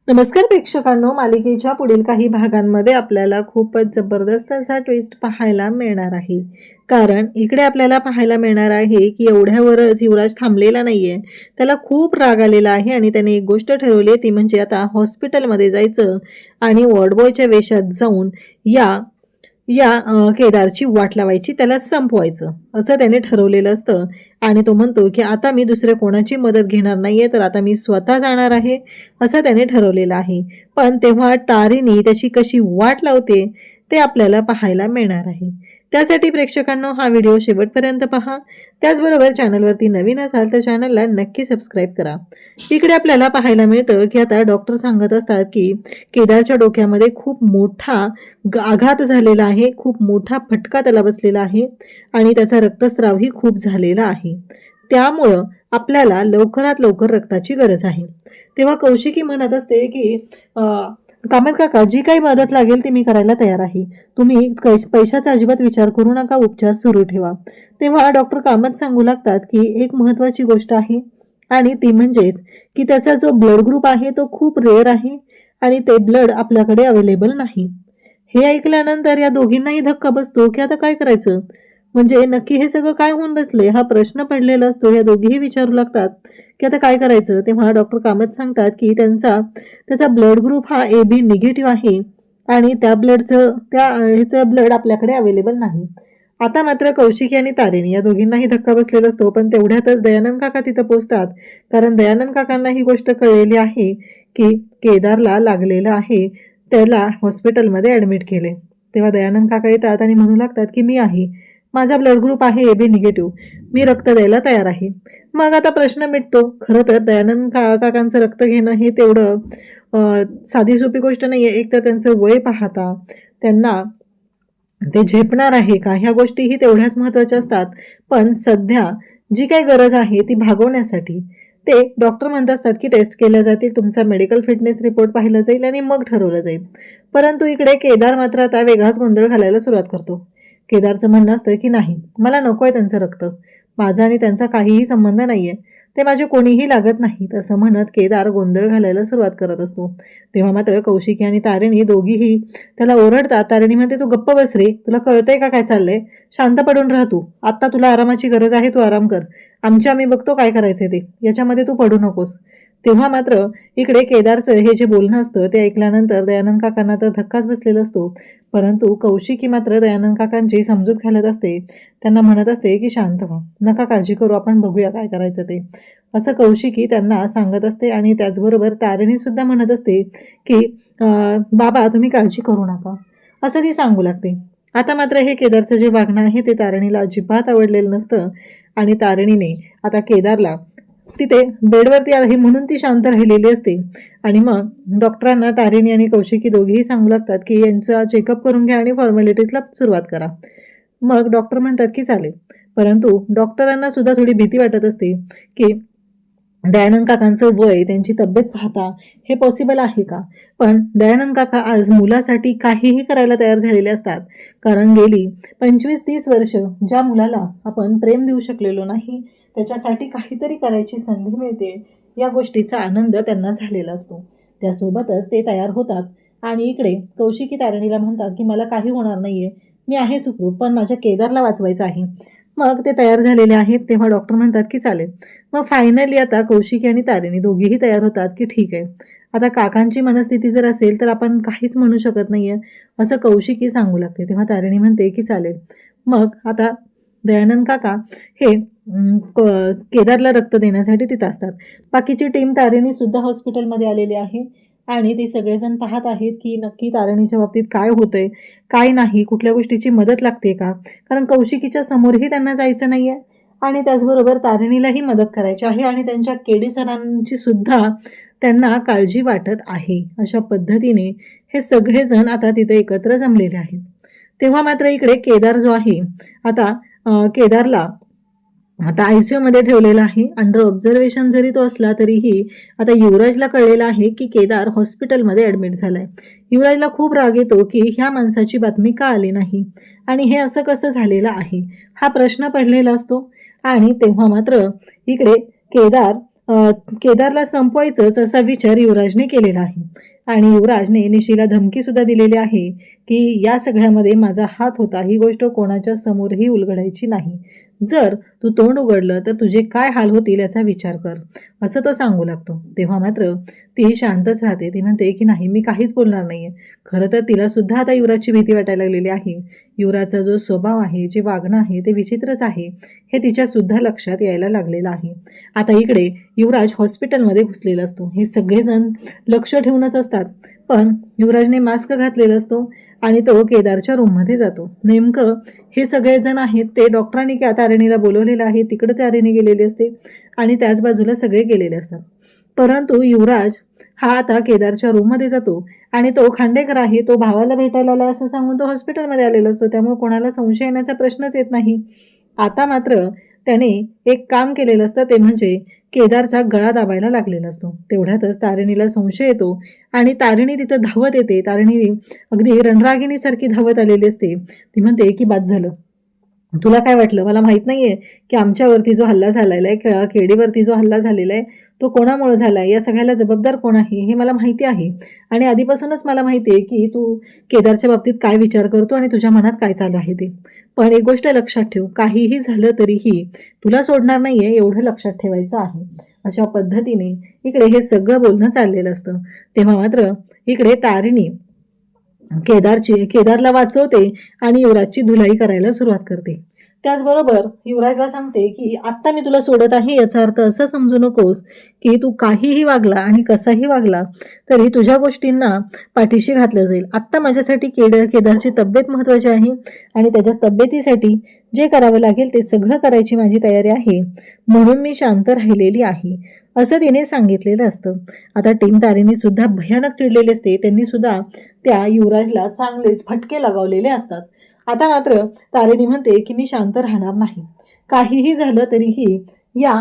नमस्कार प्रेक्षकांनो, मालिकेच्या पुढील काही भागांमध्ये आपल्याला खूपच जबरदस्त असा ट्विस्ट पाहायला मिळणार आहे. कारण इकडे आपल्याला पाहायला मिळणार आहे की एवढ्यावरच युवराज थांबलेला नाहीये. त्याला खूप राग आलेला आहे आणि त्याने एक गोष्ट ठरवली आहे, ती म्हणजे आता हॉस्पिटलमध्ये जायचं आणि वॉर्डबॉयच्या वेशात जाऊन या या केदारची वाट लावायची, त्याला संपवायचं असं त्याने ठरवलेलं असतं. आणि तो म्हणतो की आता मी दुसऱ्या कोणाची मदत घेणार नाहीये, तर आता मी स्वतः जाणार आहे असं त्याने ठरवलेलं आहे. पण तेव्हा तारिणी त्याची कशी वाट लावते ते आपल्याला पाहायला मिळणार आहे. त्यासाठी प्रेक्षकांनो हा व्हिडिओ शेवटपर्यंत पहा. त्याचबरोबर चॅनलवरती नवीन असाल तर चॅनलला नक्की सबस्क्राईब करा. इकडे आपल्याला पाहायला मिळतं की आता डॉक्टर सांगत असतात की केदारच्या डोक्यामध्ये खूप मोठा आघात झालेला आहे, खूप मोठा फटका त्याला बसलेला आहे आणि त्याचा रक्तस्रावही खूप झालेला आहे. त्यामुळं आपल्याला लवकरात लवकर रक्ताची गरज आहे. तेव्हा कौशिकी म्हणत असते की कामत काका, जी काही मदत लागेल ती मी करायला तयार आहे. तुम्ही पैशाचा अजिबात विचार करू नका, उपचार सुरू ठेवा. तेव्हा डॉक्टर कामत सांगू लागतात की एक महत्त्वाची गोष्ट आहे आणि ती म्हणजेच की त्याचा जो ब्लड ग्रुप आहे तो खूप रेअर आहे आणि ते ब्लड आपल्याकडे अवेलेबल नाही. हे ऐकल्यानंतर या दोघींनाही धक्का बसतो की आता काय करायचं, म्हणजे नक्की हे सगळं काय होऊन बसले हा प्रश्न पडलेला असतो. या दोघीही विचारू लागतात की आता काय करायचं. तेव्हा डॉक्टर कामत सांगतात की त्याचा ब्लड ग्रुप हा AB निगेटिव्ह आहे आणि त्या ह्याचं ब्लड आपल्याकडे अवेलेबल नाही. आता मात्र कौशिकी आणि तारिणी या दोघींनाही धक्का बसलेला असतो. पण तेवढ्यातच दयानंद काका तिथं पोहोचतात. कारण दयानंद काकांना ही गोष्ट कळलेली आहे की केदारला लागलेलं आहे, त्याला हॉस्पिटलमध्ये ॲडमिट केले. तेव्हा दयानंद काका येतात आणि म्हणू लागतात की मी आहे, माझा ब्लड ग्रुप आहे AB निगेटिव्ह, मी रक्त द्यायला तयार आहे. मग आता प्रश्न मिटतो. खरं तर दयानंद काकांचं रक्त घेणं हे तेवढं साधी सोपी गोष्ट नाहीये. एक तर त्यांचं वय पाहता त्यांना ते झेपणार आहे का, ह्या गोष्टीही तेवढ्याच महत्त्वाच्या असतात. पण सध्या जी काही गरज आहे ती भागवण्यासाठी ते डॉक्टर म्हणत असतात की टेस्ट केल्या जातील, तुमचा मेडिकल फिटनेस रिपोर्ट पाहिला जाईल आणि मग ठरवलं जाईल. परंतु इकडे केदार मात्र आता वेगळाच गोंधळ घालायला सुरुवात करतो. केदारचं म्हणणं असतं की नाही, मला नको आहे त्यांचं रक्त, माझा आणि त्यांचा काहीही संबंध नाहीये, ते माझे कोणीही लागत नाहीत असं म्हणत केदार गोंधळ घालायला सुरुवात करत असतो. तेव्हा मात्र कौशिकी आणि तारिणी दोघीही त्याला ओरडतात. तारिणी म्हणते, तू गप्प बस रे, तुला कळतंय का काय चाललंय, शांत पडून राह तू, आता तुला आरामाची गरज आहे, तू आराम कर, आम्ही बघतो काय करायचंय ते, याच्यामध्ये तू पडू नकोस. तेव्हा मात्र इकडे केदारचं हे जे बोलणं असतं ते ऐकल्यानंतर दयानंद काकांना तर धक्काच बसलेला असतो. परंतु कौशिकी मात्र दयानंद काकांची समजूत घालत असते. त्यांना म्हणत असते की शांत व्हा, नका काळजी करू, आपण बघूया काय करायचं ते, असं कौशिकी त्यांना सांगत असते. आणि त्याचबरोबर तारिणी सुद्धा म्हणत असते की बाबा तुम्ही काळजी करू नका, असं ती सांगू लागते. आता मात्र हे केदारचं जे वागणं आहे ते तारिणीला अजिबात आवडलेलं नसतं आणि तारिणीने आता केदारला तिथे बेडवरती आहे म्हणून ती शांत राहिलेली असते. आणि मग डॉक्टरांना तारिणी आणि कौशिकी दोघेही सांगू लागतात की यांचा चेकअप करून घ्या आणि फॉर्मॅलिटीजला सुरुवात करा. मग डॉक्टर म्हणतात की चालेल. परंतु डॉक्टरांना सुद्धा थोडी भीती वाटत असते की दयानंद काकांचं वय, त्यांची तब्येत पाहता हे पॉसिबल आहे का. पण दयानंद काका आज मुलासाठी काहीही करायला तयार झालेले असतात. कारण गेली 25-30 वर्ष ज्या मुलाला आपण प्रेम देऊ शकलेलो नाही, त्याच्यासाठी काहीतरी करायची संधी मिळते, या गोष्टीचा आनंद त्यांना झालेला असतो. त्यासोबतच ते तयार होतात आणि इकडे कौशिकी तारिणीला म्हणतात की मला काही होणार नाहीये, मी आहे सुखरूप, पण माझ्या केदारला वाचवायचं आहे. मग ते तयार झालेले आहेत. तेव्हा डॉक्टर म्हणतात की चालेल. मग फायनली आता कौशिकी आणि तारिणी दोघीही तयार होतात की ठीक आहे, आता काकांची मनस्थिती जर असेल तर आपण काहीच म्हणू शकत नाहीये, असं कौशिकी सांगू लागते. तेव्हा तारिणी म्हणते की चालेल. मग आता दयानंद काका हे केदारला रक्त देण्यासाठी तिथं असतात. बाकीची टीम तारिणी सुद्धा हॉस्पिटलमध्ये आलेली आहे आणि ते सगळेजण पाहत आहेत की नक्की तारिणीच्या बाबतीत काय होतंय, काय नाही, कुठल्या गोष्टीची मदत लागते का. कारण कौशिकीच्या समोरही त्यांना जायचं नाहीये आणि त्याचबरोबर तारिणीलाही मदत करायची आहे आणि त्यांच्या केडी सरांची सुद्धा त्यांना काळजी वाटत आहे. अशा पद्धतीने हे सगळेजण आता तिथे एकत्र जमलेले आहेत. तेव्हा मात्र इकडे केदार जो आहे आता केदारला आता ICU मध्ये ठेवलेला आहे. अंडर ऑब्झर्वेशन जरी तो असला तरीही आता युवराजला कळलेलं आहे की केदार हॉस्पिटलमध्ये ॲडमिट झालाय. युवराजला खूप राग येतो की ह्या माणसाची बातमी का आली नाही आणि हे असं कसं झालेलं आहे, हा प्रश्न पडलेला असतो. आणि तेव्हा मात्र इकडे केदार केदारला संपवायचंच असा विचार युवराजने केलेला आहे आणि युवराजने निशीला धमकी सुद्धा दिलेली आहे की या सगळ्यामध्ये माझा हात होता, ही गोष्ट कोणाच्या समोरही उलगडायची नाही. जर तू तोंड उघडलं तर तुझे काय हाल होतील याचा विचार कर, असं तो सांगू लागतो. तेव्हा मात्र ती शांतच राहते. ती म्हणते की नाही, मी काहीच बोलणार नाहीये. खरं तर तिला सुद्धा आता युवराजची भीती वाटायला लागलेली आहे. युवराजचा जो स्वभाव आहे, जे वागणं आहे ते विचित्रच आहे, हे तिच्या सुद्धा लक्षात यायला लागलेलं आहे. आता इकडे युवराज हॉस्पिटलमध्ये घुसलेला असतो. हे सगळेजण लक्ष ठेवूनच असतात, पण युवराजने मास्क घातलेला असतो आणि तो केदारच्या रूममध्ये जातो. नेमकं हे सगळेजण आहेत ते डॉक्टरांनी तारिणीला बोलवलेलं आहे. तिकडे तारिणी गेलेली असते आणि त्याच बाजूला सगळे गेलेले असतात. परंतु युवराज हा आता केदारच्या रूममध्ये जातो आणि तो खांडेकर आहे, तो भावाला भेटायला आला असं सांगून तो हॉस्पिटलमध्ये आलेला असतो. त्यामुळे कोणाला संशय येण्याचा प्रश्नच येत नाही. आता मात्र त्याने एक काम केलेलं असतं, ते म्हणजे केदारचा गळा दाबायला लागलेला असतो. तेवढ्यातच तारिणीला संशय येतो आणि तारिणी तिथं धावत येते. तारिणी अगदी रणरागिणीसारखी धावत आलेली असते. ती म्हणते की बाद झालं, तुला काय वाटलं? मला माहित नाहीये की आमच्यावरती जो हल्ला झालेला आहे, केडीवरती जो हल्ला झालेला आहे तो कोणामुळे झाला, या सगळ्याला जबाबदार कोण आहे हे मला माहिती आहे आणि आधीपासूनच मला माहिती आहे की तू केदारच्या बाबतीत काय विचार करतो आणि तुझ्या मनात काय चालू आहे ते. पण एक गोष्ट लक्षात ठेव, काहीही झालं तरीही तुला सोडणार नाहीये, एवढं लक्षात ठेवायचं आहे. अशा पद्धतीने इकडे हे सगळं बोलणं चाललेलं असतं. तेव्हा मात्र इकडे तारिणी केदारला वाचवते आणि युवराजची धुलाई करायला सुरुवात करते. त्याचबरोबर युवराजला सांगते की आत्ता मी तुला सोडत आहे, याचा अर्थ असं समजू नकोस की तू काहीही वागला आणि कसाही वागला तरी तुझ्या गोष्टींना पाठीशी घातलं जाईल. आत्ता माझ्यासाठी केदारची तब्येत महत्त्वाची आहे आणि त्याच्या तब्येतीसाठी जे करावं लागेल ते सगळं करायची माझी तयारी आहे, म्हणून मी शांत राहिलेली आहे, असं तिने सांगितलेलं असतं. आता टीम तारिणी सुद्धा भयानक चिडलेली असते. त्यांनी सुद्धा त्या युवराजला चांगलेच फटके लगावलेले असतात. आता मात्र तारिणी म्हणते की मी शांत राहणार नाही, काहीही झालं तरीही या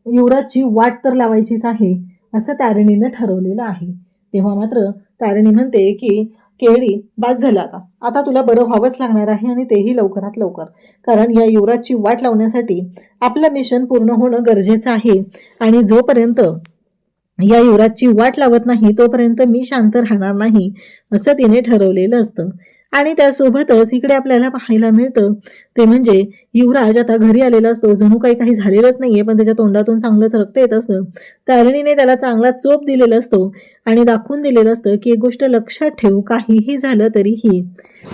युवराजची वाट तर लावायचीच आहे, असं तारिणीनं ठरवलेलं आहे. तेव्हा मात्र तारिणी म्हणते की केळी बाद झालं, आता आता तुला बरं व्हावंच लागणार आहे आणि तेही लवकरात लवकर, कारण या युवराजची वाट लावण्यासाठी आपलं मिशन पूर्ण होणं गरजेचं आहे आणि जोपर्यंत या युवराजची वाट लावत नाही तोपर्यंत मी शांत राहणार नाही, असं तिने ठरवलेलं असतं. आणि त्यासोबतच इकडे आपल्याला पाहायला मिळतं ते म्हणजे युवराज आता घरी आलेला असतो. जणू काही झालेलंच नाहीये, पण त्याच्या तोंडातून चांगलंच रक्त येत असतं. तारिणीने त्याला चांगला चोप दिलेला असतो आणि दाखवून दिलेलं असतं की एक गोष्ट लक्षात ठेव, काहीही झालं तरीही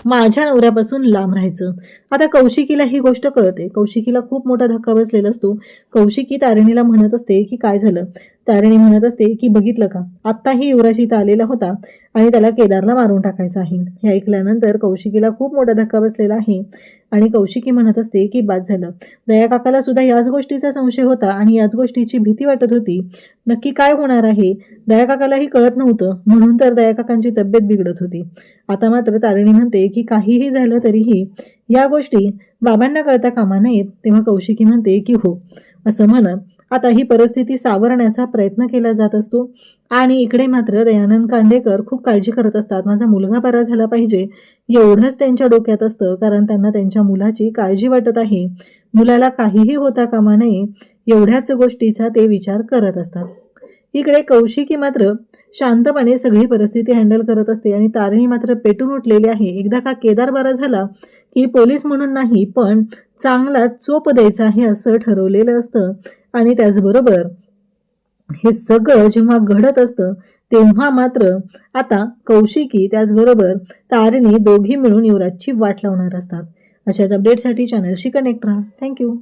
माझ्या नवऱ्यापासून लांब राहायचं. आता कौशिकीला ही गोष्ट कळते. कौशिकीला खूप मोठा धक्का बसलेला असतो. कौशिकी तारिणीला म्हणत असते की काय झालं. तारिणी म्हणत असते की बघितलं का, आत्ताही युवराज इथं आलेला होता आणि त्याला केदारला मारून टाकायचं आहे. हे ऐकल्यानंतर कौशिकीला खूप मोठा धक्का बसलेला आहे आणि कौशिकी म्हणत असते की बाद झालं. दया काकाला सुद्धा याच गोष्टीचा संशय होता आणि याच गोष्टीची भीती वाटत होती. नक्की काय होणार आहे दया काकालाही कळत नव्हतं, म्हणून तर दया काकांची तब्येत बिघडत होती. आता मात्र तारिणी म्हणते की काहीही झालं तरीही या गोष्टी बाबांना कळता कामा नयेत. तेव्हा कौशिकी म्हणते की हो, असं म्हणत आता ही परिस्थिती सावरण्याचा प्रयत्न केला जात असतो. आणि इकडे मात्र दयानंद कांडेकर खूप काळजी करत असतात. माझा मुलगा बरा झाला पाहिजे एवढंच त्यांच्या डोक्यात असतं, कारण त्यांना त्यांच्या मुलाची काळजी वाटत आहे. मुलाला काहीही होता कामा नये एवढ्याच गोष्टीचा ते विचार करत असतात. इकडे कौशिकी मात्र शांतपणे सगळी परिस्थिती हँडल करत असते आणि तारिणी मात्र पेटून उठलेली आहे. एकदा का केदार बरा झाला की पोलीस म्हणून नाही, पण चांगला चोप द्यायचा आहे असं ठरवलेलं असतं. आणि त्याचबरोबर हे सगळं जेव्हा घडत असतं तेव्हा मात्र आता कौशिकी त्याचबरोबर तारिणी दोघी मिळून युवराजची वाट लावणार असतात. अशाच अपडेटसाठी चॅनलशी कनेक्ट राहा. थँक्यू.